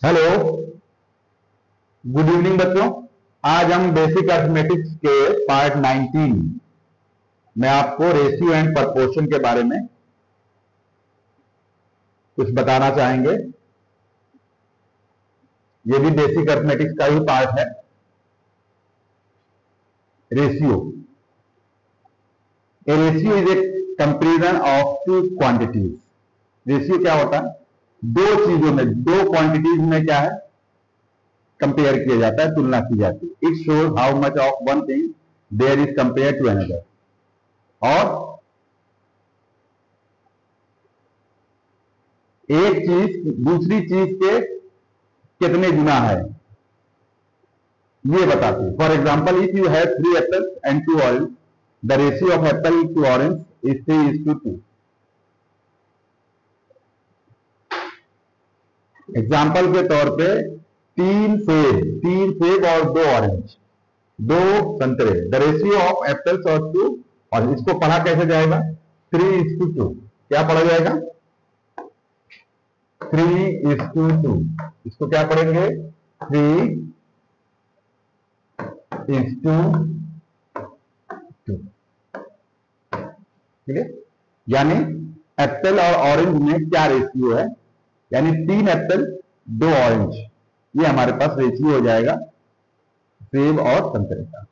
Hello, good evening बच्चों। आज हम बेसिक अर्थमेटिक्स के पार्ट 19 में आपको रेशियो एंड प्रपोर्शन के बारे में कुछ बताना चाहेंगे। ये भी बेसिक अर्थमेटिक्स का ही पार्ट है। Ratio, A ratio is a comparison of two quantities. Ratio क्या होता है? दो चीजों में, दो क्वांटिटीज में क्या है, कंपेयर किया जाता है, तुलना की जाती है। It shows how much of one thing there is compare to another. और एक चीज दूसरी चीज के कितने गुना है, ये बताती है। For example, if you have 3 apples and 2 orange, the ratio of apple to orange is 3:2। Example के तौर पे 3 सेब और 2 ऑरेंज, 2 संतरे, द रेशियो ऑफ एप्पल्स और 2। और इसको पढ़ा कैसे जाएगा? 3:2। क्या पढ़ा जाएगा? 3:2। इसको क्या पढ़ेंगे? 3:2। ठीक है, यानी एप्पल और ऑरेंज में क्या रेशियो है, यानी 3 एप्पल 2 ऑरेंज, ये हमारे पास रेशियो हो जाएगा सेब और संतरे का।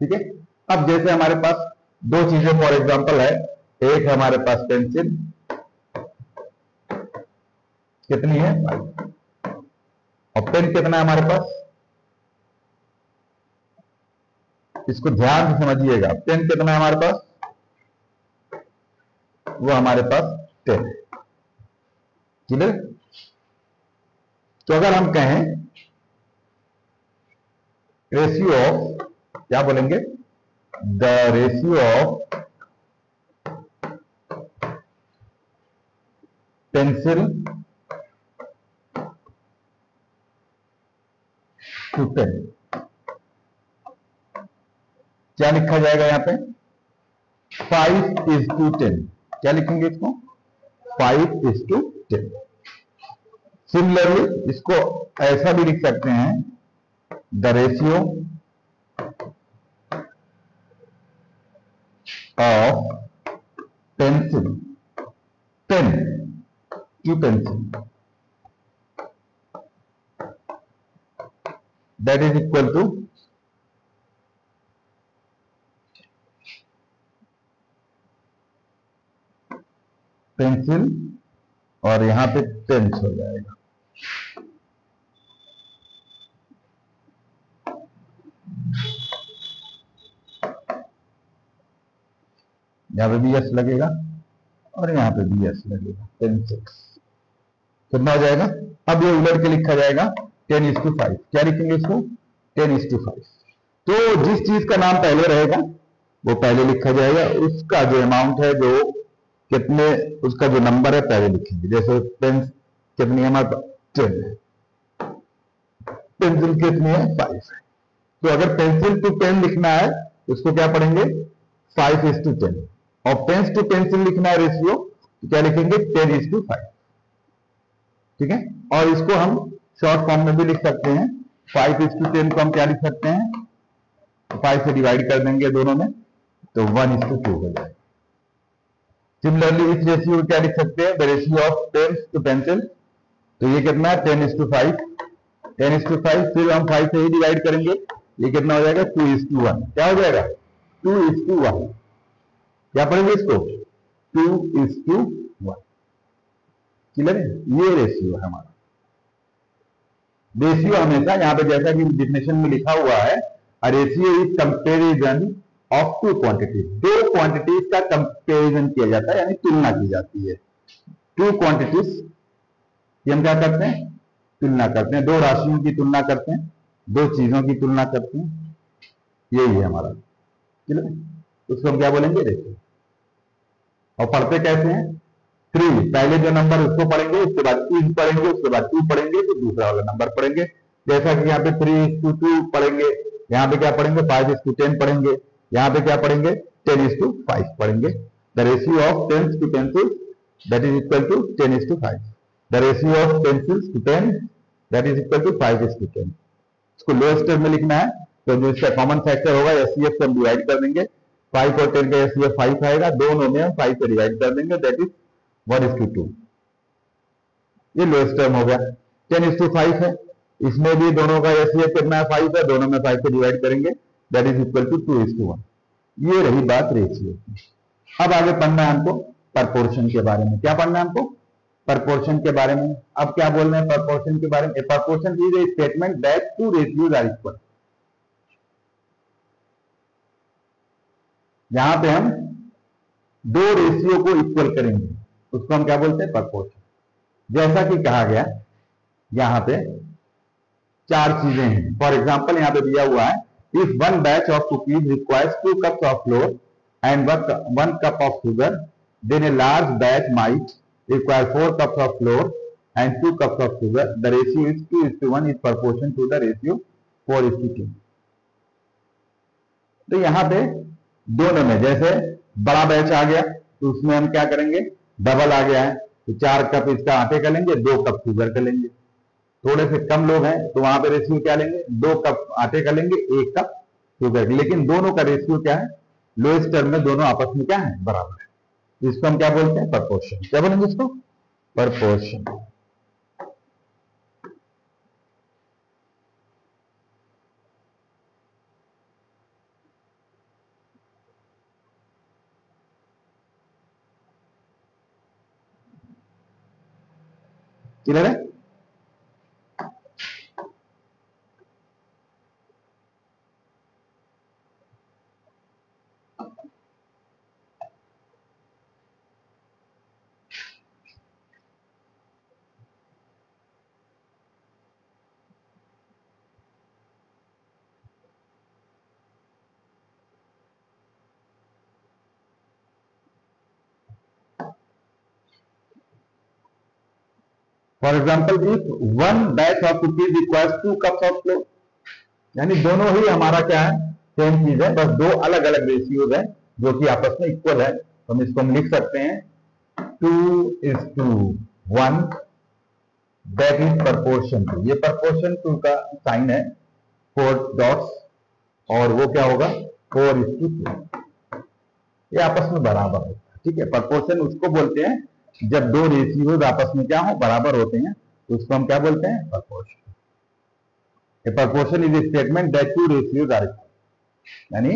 ठीक है, अब जैसे हमारे पास दो चीजें फॉर एग्जांपल है, एक हमारे पास पेंसिल, कितनी है 5, और पेन कितना है हमारे पास, इसको ध्यान से समझिएगा। पेन कितना है हमारे पास? वो हमारे पास 10। क्लियर? तो अगर हम कहें रेशियो ऑफ, क्या बोलेंगे? The ratio of pencil to pen, क्या लिखा जाएगा यहां पे? 5:10। क्या लिखेंगे इसको? 5:10। सिमिलरली इसको ऐसा भी लिख सकते हैं, the ratio of pencil pen to pencil, that is equal to pencil, और यहां पे पेंस हो जाएगा। यहां पे भी एस लगेगा और यहां पे भी एस लगेगा, पेंसिल। कितना हो जाएगा? अब ये उलट के लिखा जाएगा 10:5। क्या लिखेंगे इसको? 10:5। तो जिस चीज का नाम पहले रहेगा वो पहले लिखा जाएगा, उसका जो अमाउंट है, जो कितने, उसका जो नंबर है पहले लिखेंगे। जैसे पेन कितनी है हमारे पास? 10 है। पेंसिल कितनी है? 5 है। तो अगर पेंसिल टू पेन लिखना है उसको क्या पढ़ेंगे? 5:10। और पेंस टू पेंसिल लिखना है रेशियो, तो क्या लिखेंगे? 10:5। ठीक है, और इसको हम शॉर्ट फॉर्म में भी लिख सकते हैं। 5:10 को हम क्या लिख सकते हैं? 5 से डिवाइड कर देंगे दोनों में, तो 1:2 हो जाएगा। सिमिलरली इस रेशियो को क्या लिख सकते हैं? The ratio of pen to pencil, तो ये कितना है? 10:5। 10:5 फिर हम 5 से ही डिवाइड करेंगे, ये कितना हो जाएगा? 2:1। क्या हो जाएगा? 2:1। क्या पढ़ेंगे इसको? 2:1। क्लियर है? ये रेशियो है हमारा। रेशियो हमेशा यहां पे जैसा कि डिफिनेशन में लिखा हुआ है, ratio is comparison of two quantities. दो क्वांटिटीज का कंपेरिजन किया जाता है, यानी तुलना की जाती है। टू क्वांटिटीज, ये हम क्या करते हैं? तुलना करते हैं। दो राशियों की तुलना करते हैं, दो चीजों की तुलना करते हैं, यही है हमारा। क्लियर? उसको हम क्या बोलेंगे? रेशियो। और पढ़ते कैसे हैं? 3, पहले जो नंबर उसको पढ़ेंगे, उसके बाद 3 पढ़ेंगे, उसके बाद 2 पढ़ेंगे, तो दूसरा वाला नंबर पढ़ेंगे। जैसा कि यहाँ पे 3:2 पढ़ेंगे, यहाँ पे क्या पढ़ेंगे? 5:10 पढ़ेंगे, यहाँ पे क्या पढ़ेंगे? 10:5 पढ़ेंगे। The ratio of pens to pencil that is equal to 10:5. The ratio of pencils to pen that is equal to 5:10. इसको लोएस्ट टर्म में लिखना है तो जो इसका कॉमन फैक्टर होगा एचसीएफ से हम डिवाइड कर देंगे। 5 और 10 का एचसीएफ 5 आएगा, दोनों में हम 5 से डिवाइड कर देंगे, दैट इज 1:2। ये लोएस्ट टर्म हो गया। 10:5 है, इसमें भी दोनों का एचसीएफ कितना है 5 है, दोनों में 5 से डिवाइड करेंगे, दैट इज इक्वल टू 2:1। ये रही बात रेशियो की। अब आगे पढ़ना है हमको प्रपोर्शन के बारे में। क्या पढ़ना है हमको? प्रपोर्शन के बारे में। अब क्या बोल रहे हैं प्रपोर्शन के बारे में? Proportion is a statement that two ratios are equal. यहां पे हम दो रेशियो को इक्वल करेंगे, उसको हम क्या बोलते हैं? प्रपोर्शन। जैसा कि कहा गया यहां पे चार चीजें हैं। फॉर एग्जाम्पल यहां पे दिया हुआ है, if one batch of cookies requires 2 cups of floor and 1 cup of sugar, then a large batch might require 4 cups of flour and 2 cups of sugar. The ratio is 2:1 is proportion to the ratio 4:2। तो यहाँ पे दोनों में जैसे बड़ा batch आ गया तो उसमें हम क्या करेंगे? डबल आ गया है तो 4 कप इसका आटे का लेंगे, 2 कप शुगर का लेंगे। थोड़े से कम लोग हैं तो वहां पे रेशियो क्या लेंगे? 2 कप आटे का लेंगे, 1 कप शुगर। लेकिन दोनों का रेशियो क्या है? लोएस्ट टर्म में दोनों आपस में क्या है? बराबर है। इसको हम क्या बोलते हैं? प्रपोर्शन। क्या बोलेंगे इसको? प्रपोर्शन। क्लियर है? For example if one batch of cookies requires 2 cups of floor, यानी दोनों ही हमारा क्या है? सेम चीज है, बस दो अलग अलग रेशियोज है जो कि आपस में इक्वल है। तो हम इसको हम लिख सकते हैं 2:1, दैट इज प्रपोर्शन टू। ये प्रपोर्शन टू का साइन है 4 डॉट्स, और वो क्या होगा? 4:2। ये आपस में बराबर होता है। ठीक है, प्रपोर्शन उसको बोलते हैं जब दो रेशियोज आपस में क्या हो? बराबर होते हैं, तो उसको हम क्या बोलते हैं? Proportion. A proportion is a statement that two ratios are equal, यानी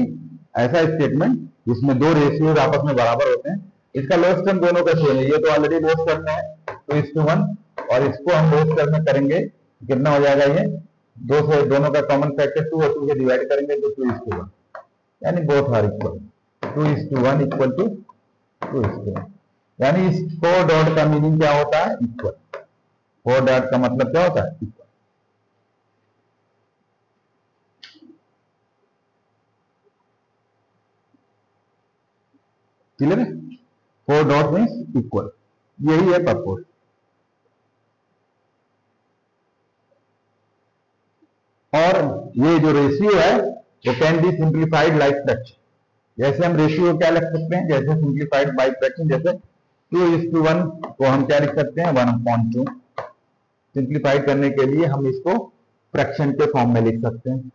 ऐसा स्टेटमेंट जिसमें दो रेशियोज आपस में बराबर होते हैं। इसका लोएस्ट टर्म दोनों का सेम है, ये तो ऑलरेडी लोएस्ट टर्म है 2:1, और इसको हम लोएस्ट टर्म में करेंगे, कितना हो जाएगा? ये 2 से दोनों का कॉमन फैक्टर 2 और 2 से डिवाइड करेंगे तो 2:1, यानी both are equal. 2:1 equal to 2:1, यानी इस 4 डॉट का मीनिंग क्या होता है? इक्वल। 4 डॉट का मतलब क्या होता है? इक्वल। क्लियर है? 4 डॉट मीन्स इक्वल, यही है प्रपोर्शन। और ये जो रेशियो है वो can be simplified like fraction. जैसे हम रेशियो क्या लिख सकते हैं? जैसे सिंप्लीफाइड बाय फ्रैक्शन, जैसे 2:1 को हम क्या लिख सकते हैं? 1/2। सिंप्लीफाइड करने के लिए हम इसको फ्रैक्शन के फॉर्म में लिख सकते हैं।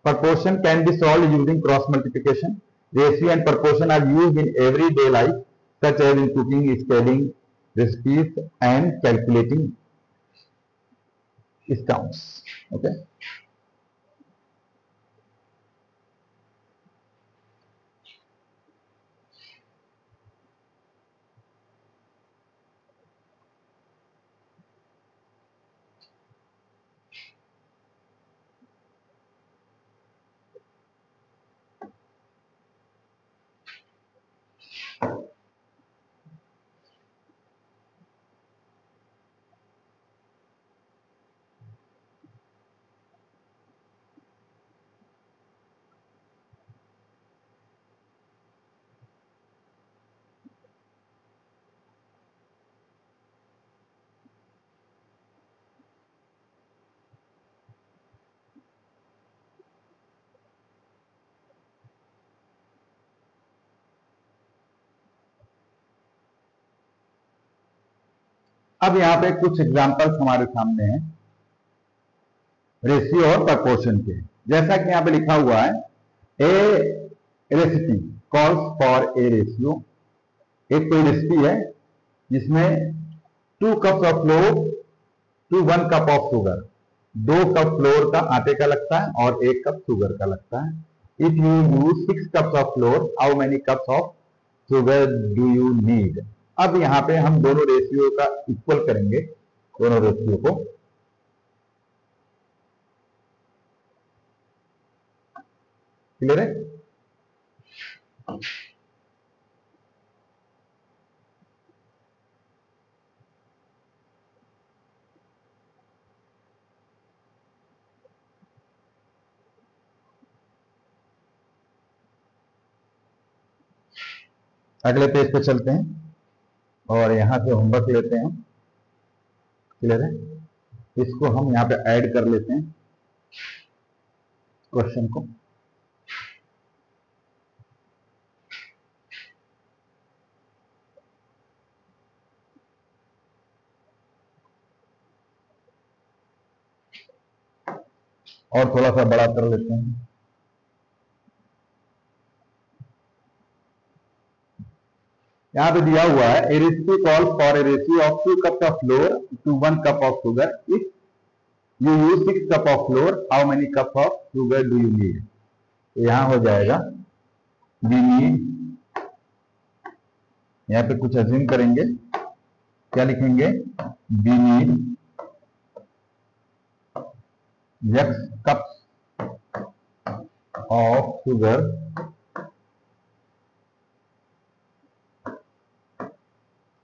Proportion can be solved using cross multiplication. Ratio and proportion are used in everyday life, such as in cooking, scaling recipes, and calculating counts. Okay. अब यहाँ पे कुछ एग्जांपल्स हमारे सामने हैं रेशियो और प्रपोर्शन के। जैसा कि यहाँ पे लिखा हुआ है, a recipe calls for a ratio. एक कोई रेसिपी है जिसमें 2 cups of flour to 1 cup of sugar, 2 cup flour का आटे का लगता है और 1 कप शुगर का लगता है। If you use 6 cups of flour, how many cups of sugar do you need. अब यहाँ पे हम दोनों रेशियो का इक्वल करेंगे, दोनों रेशियो को। क्लियर है? अगले पेज पे चलते हैं और यहां से होमवर्क लेते हैं। क्लियर है? इसको हम यहाँ पे ऐड कर लेते हैं क्वेश्चन को। और थोड़ा सा बड़ा कर लेते हैं। यहाँ पे दिया हुआ है, a recipe call for a ratio of 2 cups of flour to 1 cup of sugar. If you use 6 cup of flour, how many cup of sugar do you need. तो यहाँ हो जाएगा वी नीड, यहाँ पे कुछ अज्यूम करेंगे, क्या लिखेंगे, we need x cups of sugar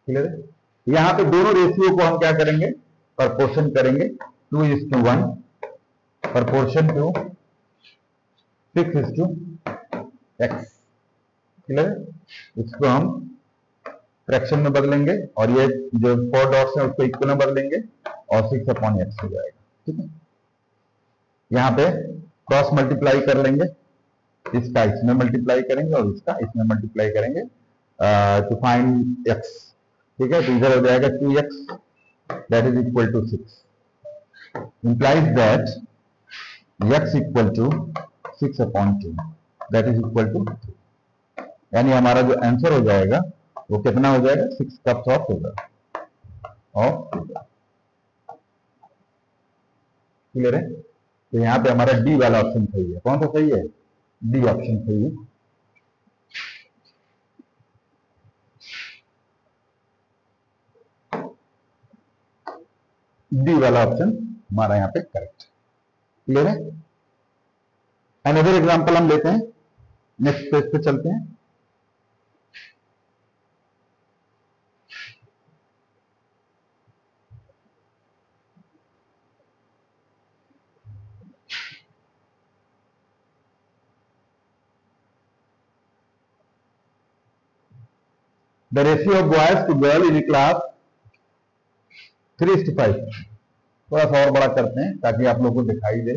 clear है? यहाँ पे दोनों रेशियो को हम क्या करेंगे, प्रपोर्शन करेंगे, 2:1 प्रपोर्शन टू 6:x। क्लियर है? इसको हम फ्रैक्शन में बदलेंगे और ये जो 4 डॉट्स है उसको इक्वल में बदलेंगे और 6/x हो जाएगा। ठीक है? यहाँ पे क्रॉस मल्टीप्लाई कर लेंगे, इसका इसमें मल्टीप्लाई करेंगे और इसका इसमें मल्टीप्लाई करेंगे टू फाइंड x। ठीक है? तो इधर हो जाएगा 2x that is equal to 6, implies that x equal to 6/2 that is equal to 3। यानी हमारा जो आंसर हो जाएगा वो कितना हो जाएगा, 6 कप्स ऑफ शुगर। क्लियर है? तो यहाँ पे हमारा डी वाला ऑप्शन सही है। कौन सा सही है? डी ऑप्शन सही है। डी वाला ऑप्शन हमारा यहाँ पे करेक्ट। क्लियर है? अनदर एग्जांपल हम लेते हैं, नेक्स्ट पेज पे चलते हैं। The ratio of boys to girl in a class 3:5। थोड़ा सा और बड़ा करते हैं ताकि आप लोगों को दिखाई दे।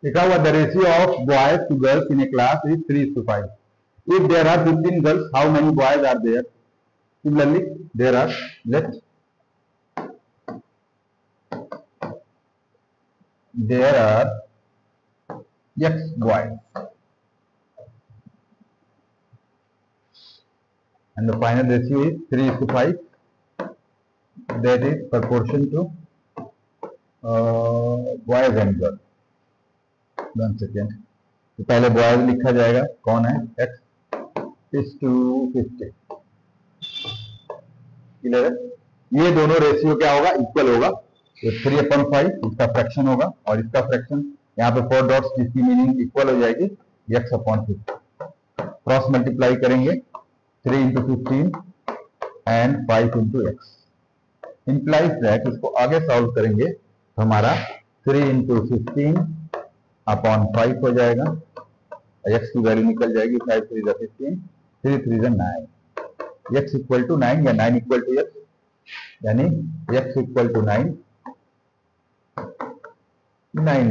लिखा हुआ the ratio of boys to girls in a class is 3:5। If there are 15 girls, how many boys are there? Similarly, there are x boys, and the final ratio is 3:5. That is proportion to boys and girls. 1 second, तो पहले boys लिखा जाएगा, कौन है, x is to 50। Clear है? ये दोनों ratio क्या होगा, इक्वल होगा। तो 3/5 इसका फ्रैक्शन होगा और इसका फ्रैक्शन यहाँ पे 4 डॉट्स जिसकी मीनिंग इक्वल हो जाएगी x/50। क्रॉस मल्टीप्लाई करेंगे 3 into 15 and 5 into x। Implies that, इसको आगे सॉल्व करेंगे तो हमारा 3 into 15/5 हो जाएगा। x की वैल्यू निकल जाएगी, 5 3 15, 3 3 9। x इक्वल टू 9 या 9 इक्वल टू x, यानी x equal to 9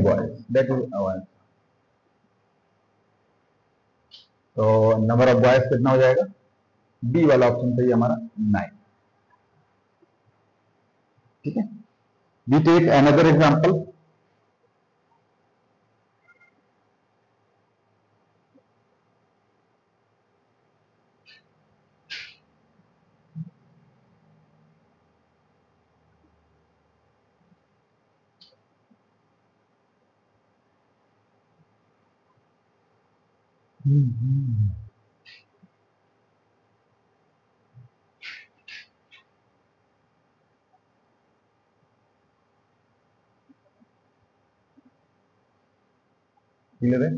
boys. That is our answer. तो नंबर ऑफ बॉयज कितना हो जाएगा? बी वाला ऑप्शन सही हमारा 9। ठीक है, we take another example. Clear है?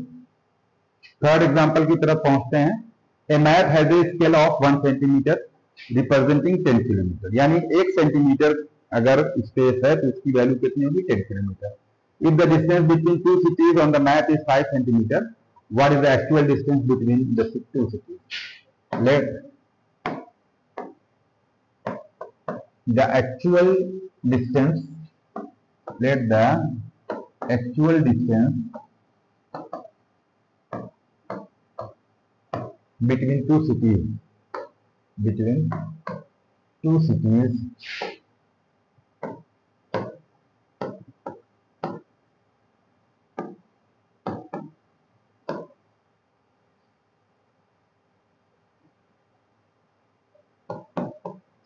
थर्ड एग्जांपल की तरफ पहुंचते हैं। A map has a scale of 1 centimetre representing 10 kilometre, यानी 1 सेंटीमीटर अगर स्पेस है तो इसकी वैल्यू कितनी होगी? 10 kilometre. If the distance between two cities on the map is 5 centimetre, what is the actual distance between the two cities? Let the actual distance let the actual distance between two cities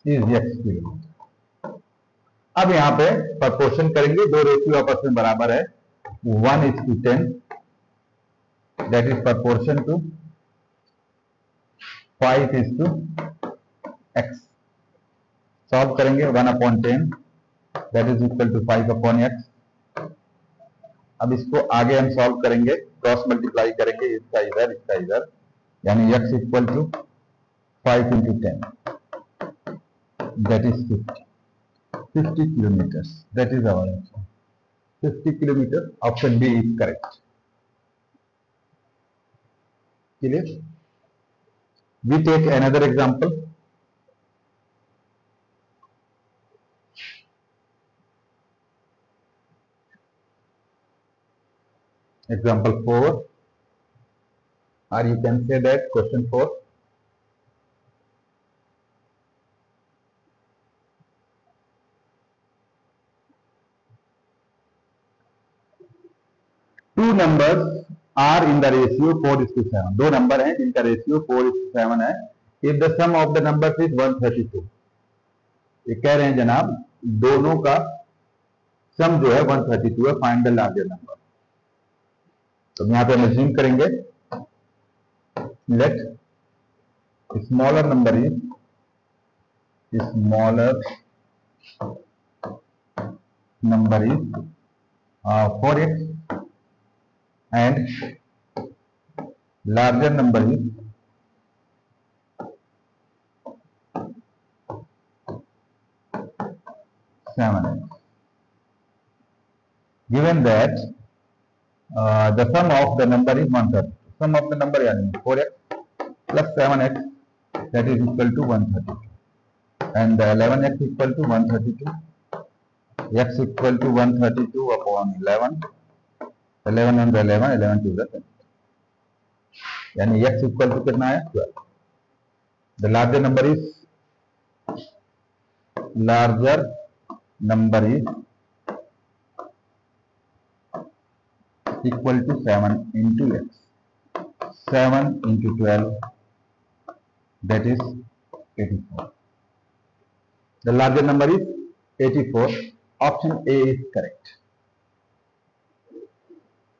is x kilometre. अब यहाँ पे proportion करेंगे, दो ratio आपस में बराबर है, 1:10, that is proportion to 5:x। Solve करेंगे 1/10 that is equal to 5/x। अब इसको आगे हम सॉल्व करेंगे, क्रॉस मल्टीप्लाई करेंगे, इसका इधर, यानी x equal to 5 into 10 that is 50 kilometers. That is our answer. 50 kilometer. Option B is correct. Clear? We take another example. Example 4, or you can say that question 4. Two numbers are in the ratio 4:7. दो number हैं जिनका ratio 4:7 है। If the sum of the numbers is 132, ये कह रहे हैं जनाब दोनों का सम जो है 132 है, फाइंड द लार्जर नंबर। तो यहाँ पे हम अज्यूम करेंगे let smaller number is 4x and larger number is 7x. Given that the sum of the number is 132. Sum of the number यानी 4x plus 7x that is equal to 132, and 11x equal to 132. X equal to 132 upon 11. 11 and 11 to the 10. यानी x equal to कितना है? 12. The larger number is equal to 7 into x. 7 into 12 that is 84. The larger number is 84. Option A is correct.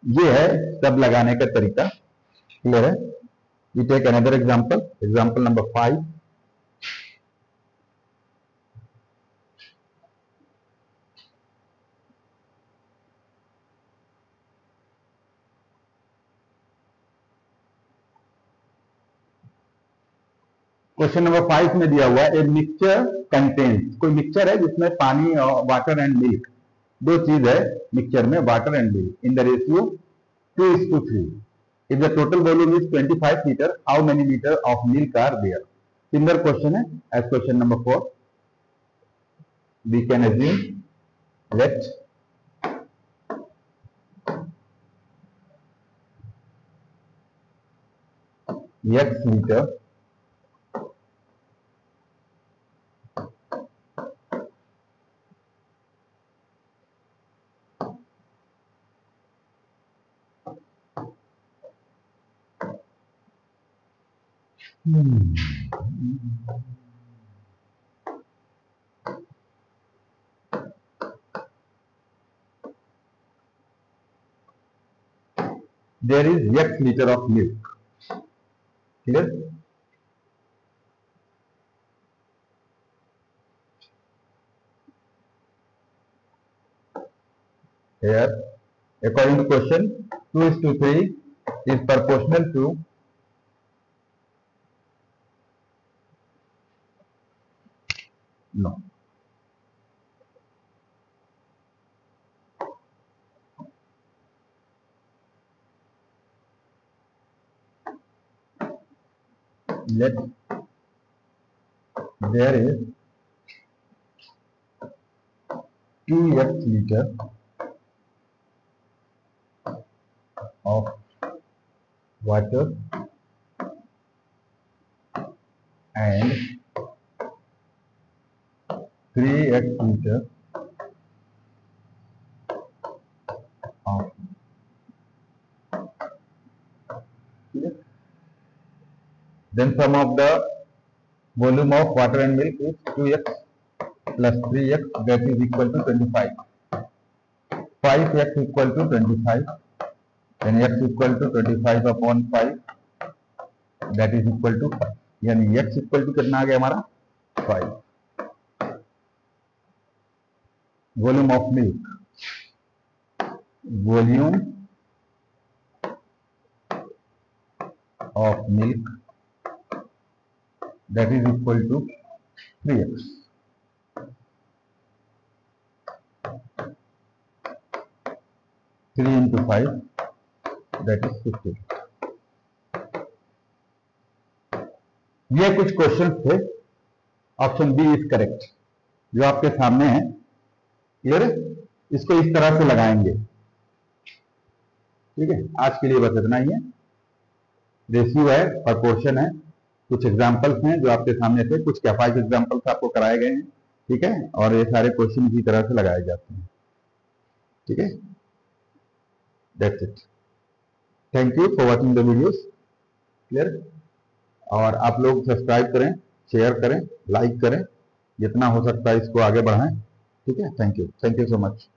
ये है सब लगाने का तरीका। Clear है? We take another example. Example number 5. Question number 5 में दिया हुआ है ए मिक्सचर कंटेन्स, कोई मिक्सचर है जिसमें पानी और वाटर एंड मिल्क, दो चीज है मिक्सचर में, water and milk, in the ratio 2:3। If the total volume is 25 litre, how many litre of milk are there? Similar question है as question number 4। We can assume let x litre there is x liter of milk. Clear? Here, according to question, 2:3 is proportional to no. Let there is 2x liter of water and 3x liter of then sum of the volume of water and milk is 2x plus 3x, that is equal to 25. 5x equal to 25, then x equal to 25 upon 5, that is equal to 5. यानी x equal to कितना आ गया हमारा 5. Volume of milk, volume of milk that is equal to 3x. 3 into 5, that is 50. ये कुछ questions थे. Option B is correct, जो आपके सामने है. क्लियर है? इसको इस तरह से लगाएंगे. ठीक है, आज के लिए बस इतना ही है. रेशियो है, प्रोपोर्शन है, कुछ एग्जाम्पल्स हैं जो आपके सामने थे, कुछ क्या 5 एग्जाम्पल्स आपको कराए गए हैं. ठीक है, और ये सारे क्वेश्चन इसी तरह से लगाए जाते हैं. ठीक है, that's it. Thank you for watching the videos. Clear? और आप लोग सब्सक्राइब करें, शेयर करें, लाइक करें, जितना हो सकता है इसको आगे बढ़ाएं. ठीक है, थैंक यू सो मच.